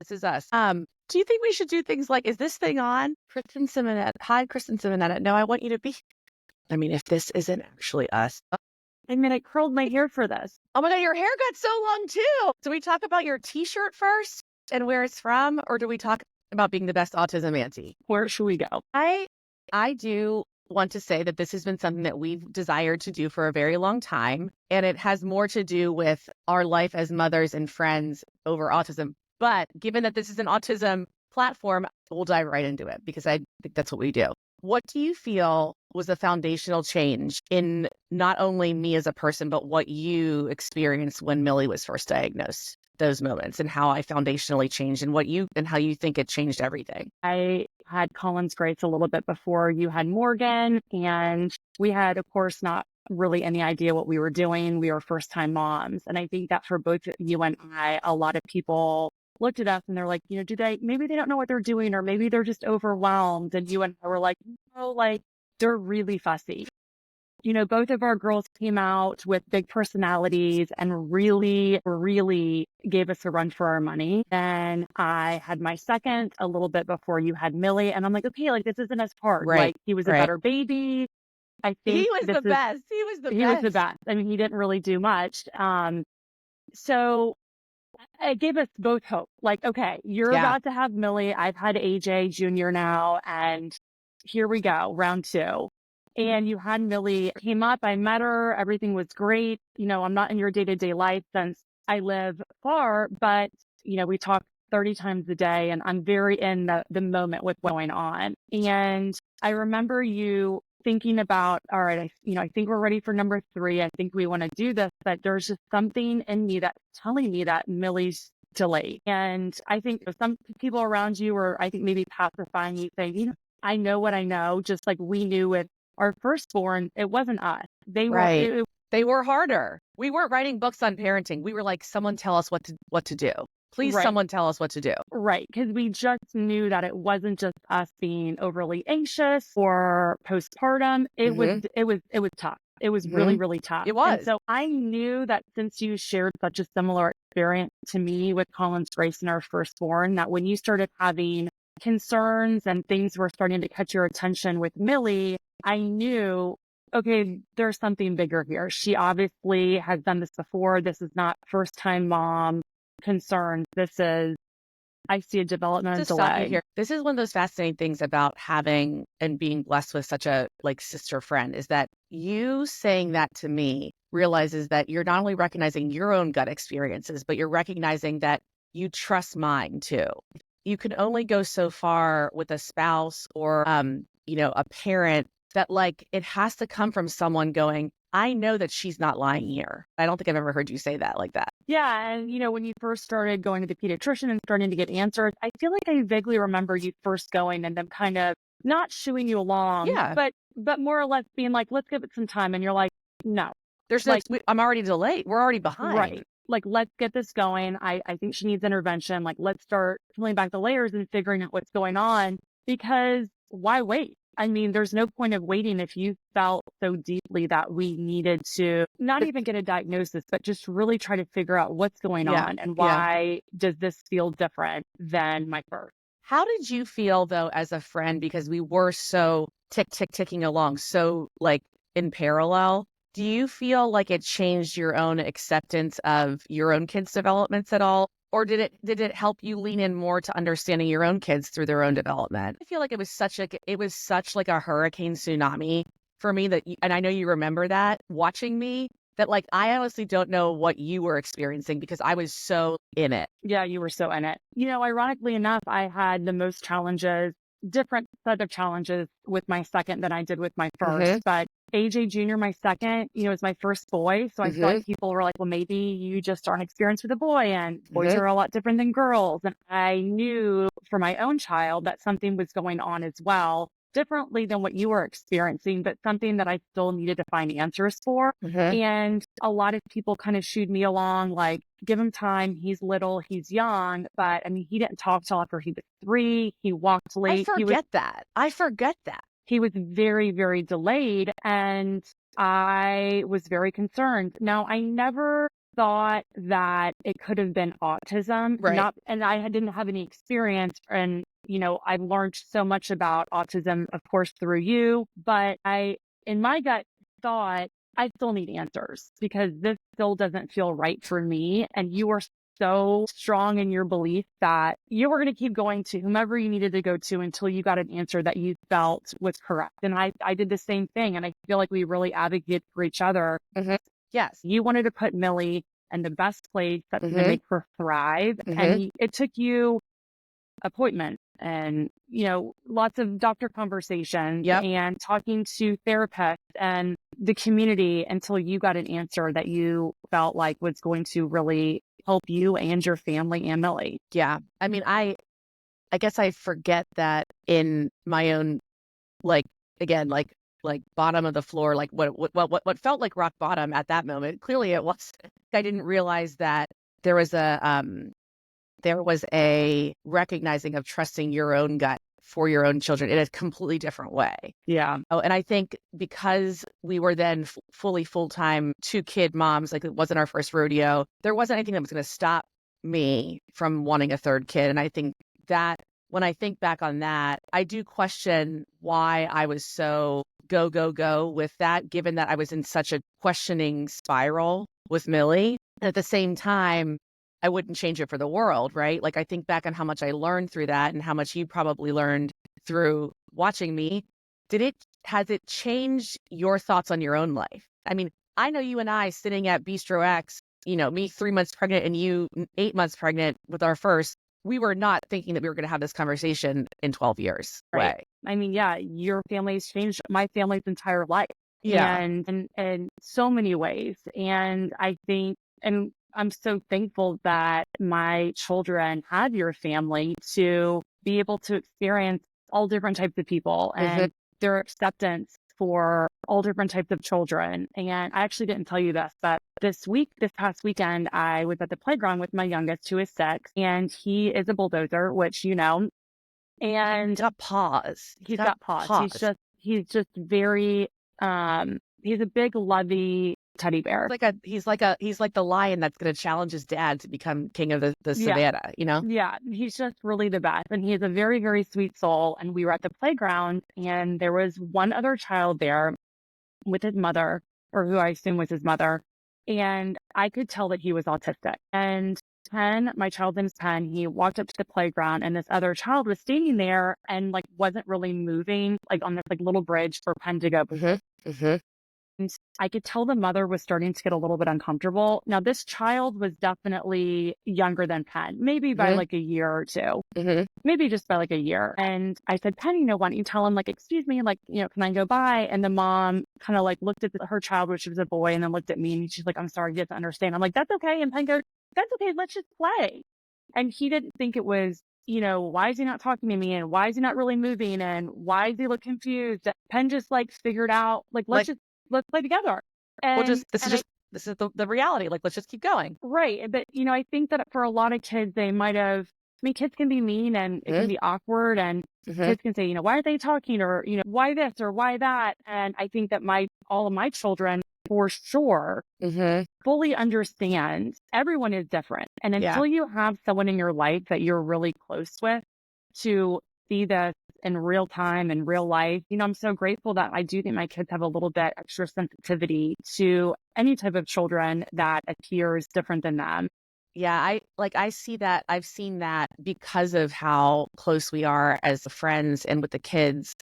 This is us. Do you think we should do things like, is this thing on? Kristin Simonetta. Hi, Kristin Simonetta. No, I want you to be. I mean, if this isn't actually us. I mean, I curled my hair for this. Oh my God, your hair got so long too. Do we talk about your t-shirt first and where it's from? Or do we talk about being the best autism auntie? Where should we go? I do want to say that this has been something that we've desired to do for a very long time. And it has more to do with our life as mothers and friends over autism. But given that this is an autism platform, we'll dive right into it because I think that's what we do. What do you feel was a foundational change in not only me as a person, but what you experienced when Millie was first diagnosed, those moments, and how I foundationally changed and how you think it changed everything? I had Colin's Grace a little bit before you had Morgan, and we had, of course, not really any idea what we were doing. We were first-time moms. And I think that for both you and I, a lot of people looked at us and they're like, maybe they don't know what they're doing, or maybe they're just overwhelmed. And you and I were like, no, like they're really fussy. Both of our girls came out with big personalities and really, really gave us a run for our money. And I had my second a little bit before you had Millie. And I'm like, okay, like this isn't as hard. Right. Like he was a better baby. I think he was the best. He was the best. I mean, he didn't really do much. So it gave us both hope. Like, okay, you're about to have Millie. I've had AJ Jr. now, and here we go, round 2. And you had Millie, came up, I met her, everything was great. I'm not in your day-to-day life since I live far, but, we talk 30 times a day, and I'm very in the moment with what's going on. And I remember you thinking about, all right, I think we're ready for number 3. I think we want to do this, but there's just something in me that's telling me that Millie's delayed. And I think some people around you were, I think, maybe pacifying you, saying, I know what I know, just like we knew with our firstborn, it wasn't us. They were, they were harder. We weren't writing books on parenting. We were like, someone tell us what to do. Please, someone tell us what to do. Right. Because we just knew that it wasn't just us being overly anxious or postpartum. It was tough. It was really, really tough. It was. And so I knew that since you shared such a similar experience to me with Colin's Grace and our firstborn, that when you started having concerns and things were starting to catch your attention with Millie, I knew, okay, there's something bigger here. She obviously has done this before. This is not first time mom concerns. I see a developmental delay. Here. This is one of those fascinating things about having and being blessed with such a sister friend, is that you saying that to me realizes that you're not only recognizing your own gut experiences, but you're recognizing that you trust mine too. You can only go so far with a spouse or, a parent, that it has to come from someone going, I know that she's not lying here. I don't think I've ever heard you say that like that. Yeah. And, when you first started going to the pediatrician and starting to get answers, I feel like I vaguely remember you first going and them kind of not shooing you along, but more or less being like, let's give it some time. And you're like, no. There's I'm already delayed. We're already behind. Right. Like, let's get this going. I think she needs intervention. Like, let's start peeling back the layers and figuring out what's going on, because why wait? I mean, there's no point of waiting if you felt so deeply that we needed to not even get a diagnosis, but just really try to figure out what's going on and why does this feel different than my first. How did you feel, though, as a friend? Because we were so ticking along, so in parallel. Do you feel like it changed your own acceptance of your own kids' developments at all? Or did it help you lean in more to understanding your own kids through their own development? I feel like it was such a hurricane tsunami for me and I know you remember that watching me, that I honestly don't know what you were experiencing because I was so in it. Yeah, you were so in it. Ironically enough, I had the most challenges, different set of challenges with my second than I did with my first, but AJ Jr., my second, is my first boy. So I feel like people were like, well, maybe you just aren't experienced with a boy, and boys are a lot different than girls. And I knew for my own child that something was going on as well, differently than what you were experiencing, but something that I still needed to find answers for. And a lot of people kind of shooed me along, like, give him time. He's little, he's young, but I mean, he didn't talk till after he was 3. He walked late. I forget that. He was very, very delayed, and I was very concerned. Now, I never thought that it could have been autism, Right. and I didn't have any experience. And, I've learned so much about autism, of course, through you, but in my gut thought, I still need answers because this still doesn't feel right for me. And you were so strong in your belief that you were going to keep going to whomever you needed to go to until you got an answer that you felt was correct. And I did the same thing. And I feel like we really advocated for each other. Mm-hmm. Yes. You wanted to put Millie in the best place that's going to Mm-hmm. make her thrive. Mm-hmm. And it took you appointments and, lots of doctor conversations Yep. and talking to therapists and the community until you got an answer that you felt like was going to really help you and your family and Millie. Yeah. I mean, I guess I forget that in my own, like, again, like bottom of the floor, like what felt like rock bottom at that moment. Clearly it was. I didn't realize that there was a recognizing of trusting your own gut for your own children in a completely different way. Yeah. Oh, and I think because we were then fully full-time 2-kid moms, like it wasn't our first rodeo, there wasn't anything that was going to stop me from wanting a third kid. And I think that when I think back on that, I do question why I was so go, go, go with that, given that I was in such a questioning spiral with Millie. At the same time, I wouldn't change it for the world, right? Like I think back on how much I learned through that and how much you probably learned through watching me. Has it changed your thoughts on your own life? I mean, I know you and I sitting at Bistro X, me 3 months pregnant and you 8 months pregnant with our first, we were not thinking that we were going to have this conversation in 12 years. Right. Way. I mean, yeah, your family's changed my family's entire life. Yeah. And in so many ways. And I think, and I'm so thankful that my children have your family to be able to experience all different types of people Mm-hmm. and their acceptance for all different types of children. And I actually didn't tell you this, but this past weekend, I was at the playground with my youngest, who is 6, and he is a bulldozer, which and Got pause. he's got paws. He's just very, he's a big, lovey teddy bear. He's like the lion that's going to challenge his dad to become king of the Yeah. savannah, Yeah. He's just really the best. And he is a very, very sweet soul. And we were at the playground and there was one other child there with his mother, or who I assume was his mother. And I could tell that he was autistic. And my child's name is 10, he walked up to the playground and this other child was standing there and like wasn't really moving, like on this like little bridge for Penn to go. Mm-hmm. Mm-hmm. And I could tell the mother was starting to get a little bit uncomfortable. Now, this child was definitely younger than Penn, maybe by Mm-hmm. like a year or two, Mm-hmm. maybe just by like a year. And I said, Penn, why don't you tell him, like, excuse me, like, can I go by? And the mom kind of like looked at her child, which was a boy, and then looked at me and she's like, I'm sorry, you didn't understand. I'm like, that's okay. And Penn goes, that's okay. Let's just play. And he didn't think it was, why is he not talking to me? And why is he not really moving? And why does he look confused? Penn just like figured out, like, let's play together. Well, And this is the reality. Like, let's just keep going. right. But, I think that for a lot of kids, they might have, I mean, kids can be mean and it can be awkward and kids can say, why are they talking? Or, why this or why that? And I think that all of my children for sure fully understand everyone is different. And until you have someone in your life that you're really close with to see this in real time and real life, I'm so grateful that I do think my kids have a little bit extra sensitivity to any type of children that appears different than them. Yeah, I see that. I've seen that because of how close we are as friends and with the kids.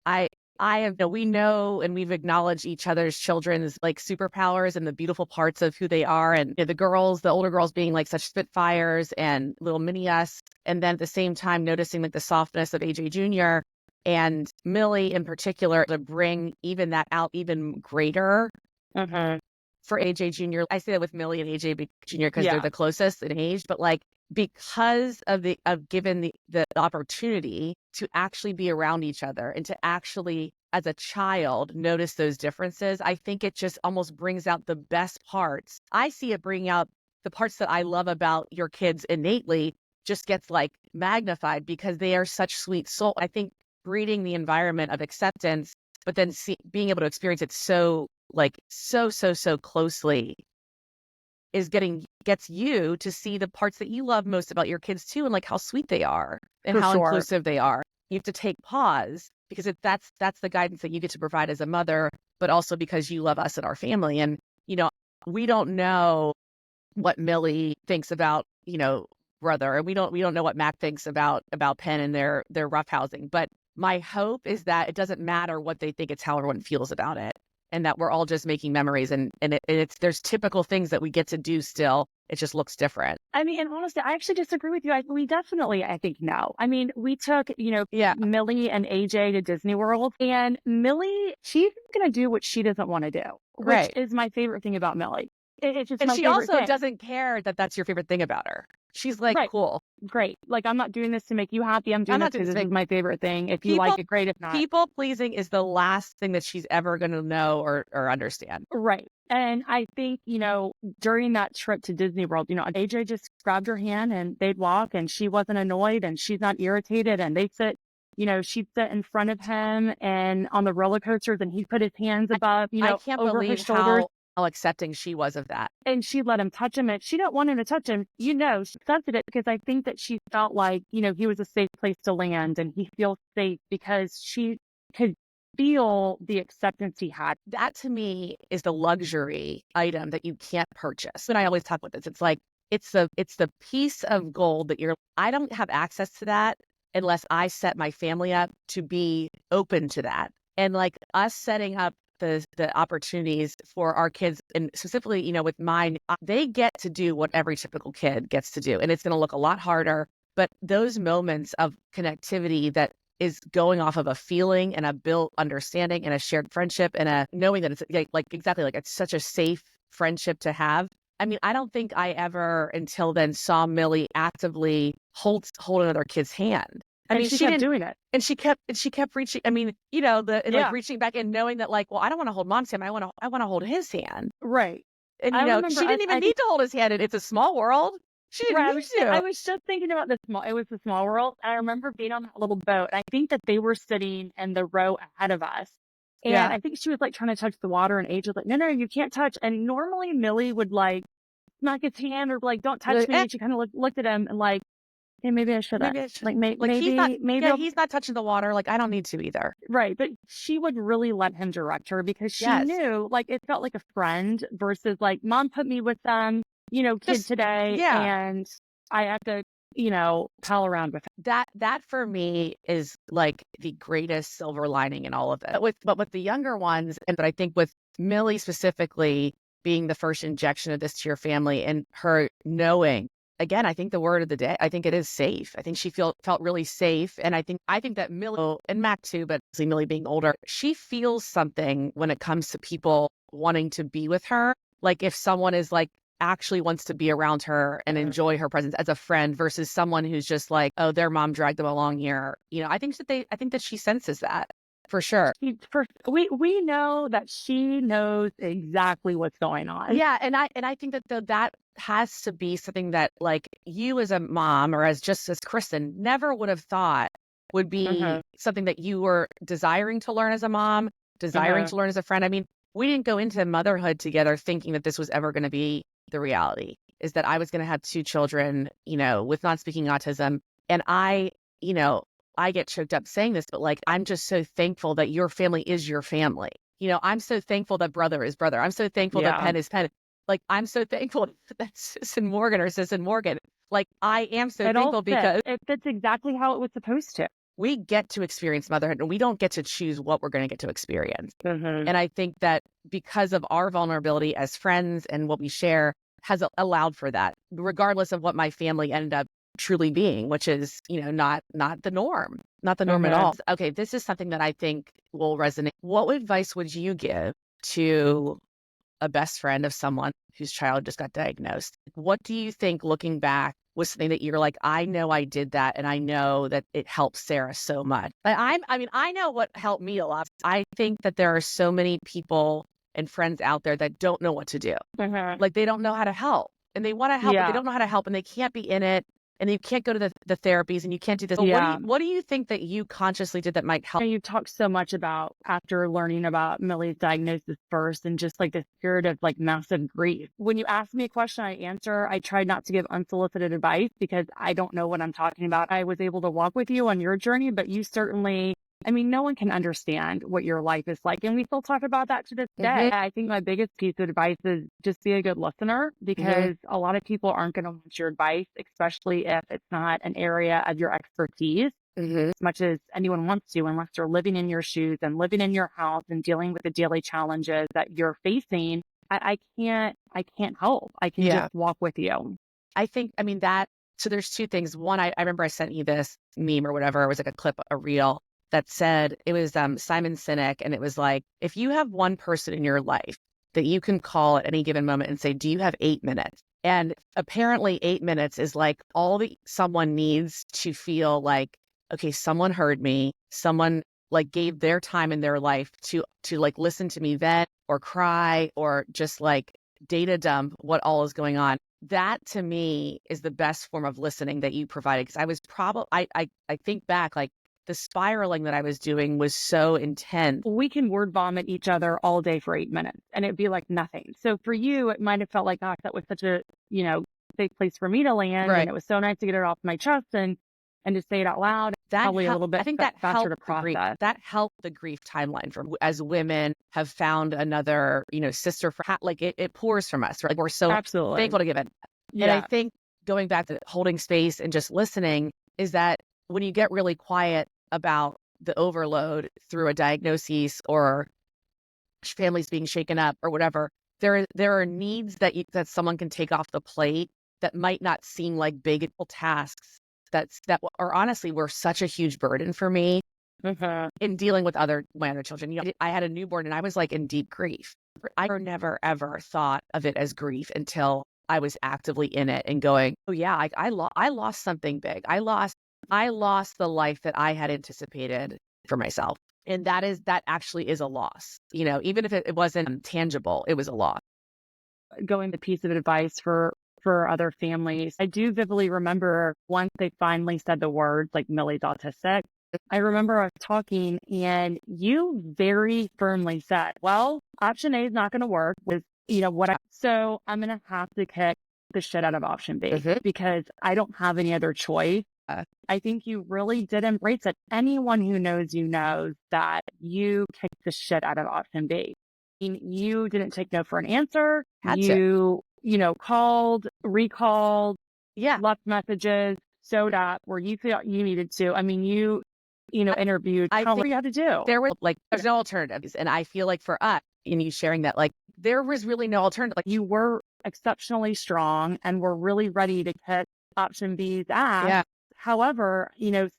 We know and we've acknowledged each other's children's like superpowers and the beautiful parts of who they are. And the older girls being like such spitfires and little mini us. And then at the same time, noticing like the softness of AJ Jr. and Millie in particular to bring even that out even greater for AJ Jr. I say that with Millie and AJ Jr. because they're the closest in age, but like because of given the opportunity to actually be around each other and to actually, as a child, notice those differences, I think it just almost brings out the best parts. I see it bringing out the parts that I love about your kids innately just gets like magnified because they are such sweet soul. I think breeding the environment of acceptance, but then being able to experience it so closely gets you to see the parts that you love most about your kids too, and like how sweet they are and For how sure. inclusive they are. You have to take pause because that's the guidance that you get to provide as a mother, but also because you love us and our family. And, we don't know what Millie thinks about, brother, and we don't know what Mac thinks about Penn and their roughhousing. But my hope is that it doesn't matter what they think, it's how everyone feels about it. And that we're all just making memories, and there's typical things that we get to do still. It just looks different. I mean, and honestly, I actually disagree with you. We definitely, I think, know. I mean, we took, Millie and AJ to Disney World, and Millie, she's going to do what she doesn't want to do, which is my favorite thing about Millie. It's just and my she favorite also thing. doesn't care that that's your favorite thing about her. She's like, right. Cool. Great. Like, I'm not doing this to make you happy. I'm doing this because this is my favorite thing. If you like it, great. If not. People pleasing is the last thing that she's ever going to know or understand. Right. And I think, during that trip to Disney World, AJ just grabbed her hand and they'd walk, and she wasn't annoyed and she's not irritated. And they'd sit, she'd sit in front of him and on the roller coasters, and he'd put his hands above, I can't over believe his shoulders. How accepting she was of that. And she let him touch him, and she didn't want him to touch him. She accepted it because I think that she felt like, he was a safe place to land, and he feels safe because she could feel the acceptance he had. That to me is the luxury item that you can't purchase. And I always talk about this. It's like, it's the piece of gold that I don't have access to that unless I set my family up to be open to that. And like us setting up the opportunities for our kids, and specifically, with mine, they get to do what every typical kid gets to do. And it's going to look a lot harder, but those moments of connectivity that is going off of a feeling and a built understanding and a shared friendship and a knowing that it's exactly like it's such a safe friendship to have. I mean, I don't think I ever until then saw Millie actively hold another kid's hand. I mean, she kept doing it. And she kept reaching. I mean, reaching back and knowing that, like, well, I don't want to hold mom's hand. I want to hold his hand. Right. And, she didn't even need to hold his hand. It's a small world. She didn't need to. I was just thinking about it was the small world. I remember being on that little boat. I think that they were sitting in the row ahead of us. And I think she was like trying to touch the water, and AJ was like, no, you can't touch. And normally Millie would like smack his hand or like, don't touch me. And she kind of looked at him and like, hey, maybe I should. Like maybe he's not touching the water. Like, I don't need to either. Right. But she would really let him direct her because she knew, like, it felt like a friend versus like, mom put me with them, kid today. And I have to, pal around with him. That for me is like the greatest silver lining in all of it. But with the younger ones, but I think with Millie specifically being the first injection of this to your family and her knowing, again, I think the word of the day, I think it is safe. I think she felt really safe. And I think that Millie, and Mac too, but Millie being older, she feels something when it comes to people wanting to be with her. Like if someone is like actually wants to be around her and enjoy her presence as a friend versus someone who's just like, oh, their mom dragged them along here. I think that she senses that. For sure. We know that she knows exactly what's going on. Yeah. And I think that has to be something that like you as a mom or as Kristin never would have thought would be something that you were desiring to learn as a mom, desiring to learn as a friend. I mean, we didn't go into motherhood together thinking that this was ever going to be the reality, is that I was going to have 2 children, with non-speaking autism. And I get choked up saying this, but like, I'm just so thankful that your family is your family. I'm so thankful that brother is brother. I'm so thankful that Penn is Penn. Like, I'm so thankful that Sis and Morgan are Sis and Morgan. Like, I am so thankful because it fits exactly how it was supposed to. We get to experience motherhood and we don't get to choose what we're going to get to experience. And I think that because of our vulnerability as friends and what we share has allowed for that, regardless of what my family ended up truly being, which is, not the norm, at all. Okay, this is something that I think will resonate. What advice would you give to a best friend of someone whose child just got diagnosed? What do you think, looking back, was something that you're like, I know I did that, and I know that it helped Sarah so much? I know what helped me a lot. I think that there are so many people and friends out there that don't know what to do. Like, they don't know how to help, and they want to help, but they don't know how to help, and they can't be in it. and you can't go to the therapies and you can't do this. But Yeah. what do you think that you consciously did that might help? You talked so much about after learning about Millie's diagnosis first and just like the spirit of like massive grief. When you ask me a question, I answer. I tried not to give unsolicited advice because I don't know what I'm talking about. I was able to walk with you on your journey, but you certainly, I mean, no one can understand what your life is like. And we still talk about that to this day. I think my biggest piece of advice is just be a good listener, because a lot of people aren't going to want your advice, especially if it's not an area of your expertise. As much as anyone wants to, unless they're living in your shoes and living in your house and dealing with the daily challenges that you're facing. I can't help. I can just walk with you. I think, I mean, so there's two things. One, I remember I sent you this meme or whatever. It was like a clip, a reel that said, it was Simon Sinek. And it was like, if you have one person in your life that you can call at any given moment and say, do you have 8 minutes? And apparently 8 minutes is like all that someone needs to feel like, okay, someone heard me, someone like gave their time in their life to like listen to me vent or cry or just like data dump what all is going on. That to me is the best form of listening that you provided. Because I was I think back, like the spiraling that I was doing was so intense. We can word vomit each other all day for 8 minutes and it'd be like nothing. So for you, it might have felt like, gosh, that was such a, safe place for me to land. Right. And it was so nice to get it off my chest and to say it out loud. That probably a little bit, I think that faster to process. That helped the grief timeline for as women have found another, sister for like it pours from us, right? Like we're so absolutely thankful to give it. Yeah. And I think going back to holding space and just listening is that when you get really quiet about the overload through a diagnosis or families being shaken up or whatever, there are needs that someone can take off the plate that might not seem like big tasks that are honestly were such a huge burden for me in dealing with my other children. I had a newborn and I was like in deep grief. I never ever thought of it as grief until I was actively in it and going, oh yeah, I lost something big. I lost the life that I had anticipated for myself. And that actually is a loss. Even if it wasn't tangible, it was a loss. Going the piece of advice for other families. I do vividly remember once they finally said the words like Millie's autistic. I remember I was talking and you very firmly said, well, option A is not going to work with, so I'm going to have to kick the shit out of option B because I don't have any other choice. I think you really did embrace it. Anyone who knows you knows that you kicked the shit out of option B. I mean, you didn't take no for an answer. Called, recalled, left messages, showed up where you felt you needed to. I mean, interviewed. I think you had to do. There's no alternatives. And I feel like for us, and you sharing that, like, there was really no alternative. Like, you were exceptionally strong and were really ready to hit option B's ass. Yeah. However,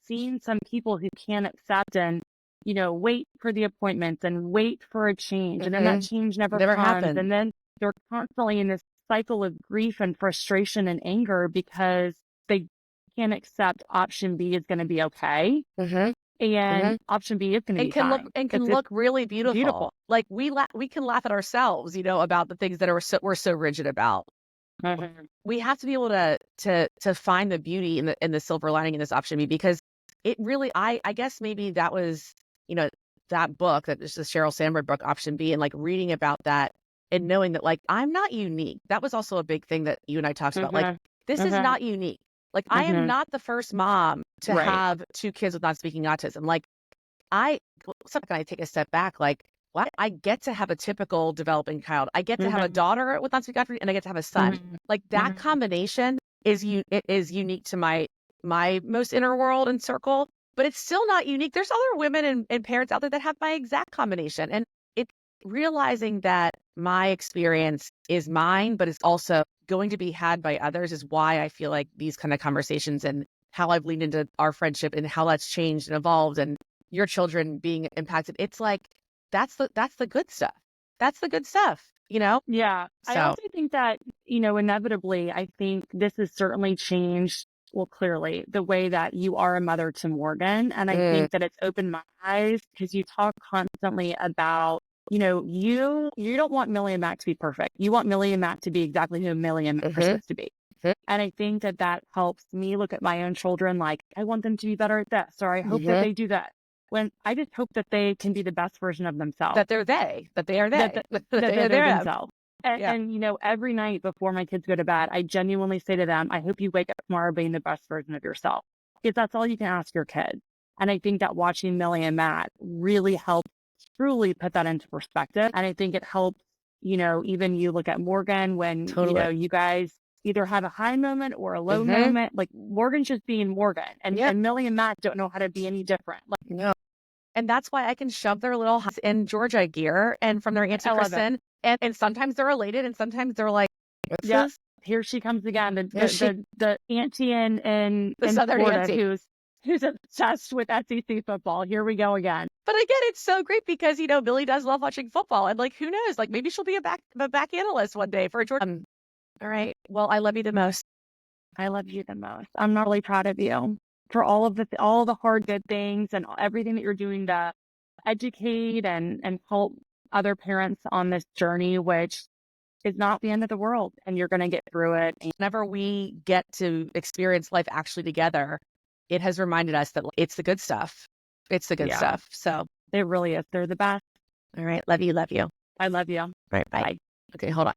seeing some people who can't accept and, wait for the appointments and wait for a change. And then that change never comes. Happens. And then they're constantly in this cycle of grief and frustration and anger because they can't accept option B is going to be okay. And option B is going to be fine. Can look really beautiful. Like we can laugh at ourselves, about the things that we're so rigid about. We have to be able to find the beauty in the silver lining in this option B, because it really, I guess maybe that was, that book, that is the Sheryl Sandberg book, Option B, and like reading about that and knowing that like, I'm not unique. That was also a big thing that you and I talked about. Like, this is not unique. Like, I am not the first mom to have 2 kids with non-speaking autism. Like, sometimes I take a step back, like, what? I get to have a typical developing child. I get to have a daughter with non-speaking autism, and I get to have a son. Like, that combination is unique to my most inner world and circle, but it's still not unique. There's other women and parents out there that have my exact combination. And it's realizing that my experience is mine, but it's also going to be had by others, is why I feel like these kind of conversations and how I've leaned into our friendship and how that's changed and evolved, and your children being impacted. It's like, that's the good stuff. That's the good stuff, Yeah. So. I also think that, inevitably, I think this has certainly changed, well, clearly, the way that you are a mother to Morgan. And I think that it's opened my eyes, because you talk constantly about, you don't want Millie and Matt to be perfect. You want Millie and Matt to be exactly who Millie and Matt are supposed to be. And I think that that helps me look at my own children like, I want them to be better at this, or I hope that they do that. When I just hope that they can be the best version of themselves. That they're they, that they are they, That they are they're them. themselves. And, you know, every night before my kids go to bed, I genuinely say to them, I hope you wake up tomorrow being the best version of yourself. Because that's all you can ask your kid. And I think that watching Millie and Matt really helped truly put that into perspective. And I think it helps, you know, even you look at Morgan when, you know, you guys either have a high moment or a low moment. Like Morgan's just being Morgan. And Millie and Matt don't know how to be any different. Like, no. And that's why I can shove their little house in Georgia gear and from their Auntie Kristin. And sometimes they're elated and sometimes they're like, what's this? Here she comes again. The auntie in Southern Florida auntie. who's obsessed with SEC football. Here we go again. But again, it's so great because, you know, Billy does love watching football. And like, who knows? Like maybe she'll be a back analyst one day for a Georgia. All right. Well, I love you the most. I love you the most. I'm not really proud of you for all the hard good things and everything that you're doing to educate and help other parents on this journey, which is not the end of the world, and you're going to get through it. Whenever we get to experience life actually together, it has reminded us that it's the good stuff. It's the good stuff. So it really is. They're the best. All right. Love you. Love you. I love you. All right. Bye. Okay. Hold on.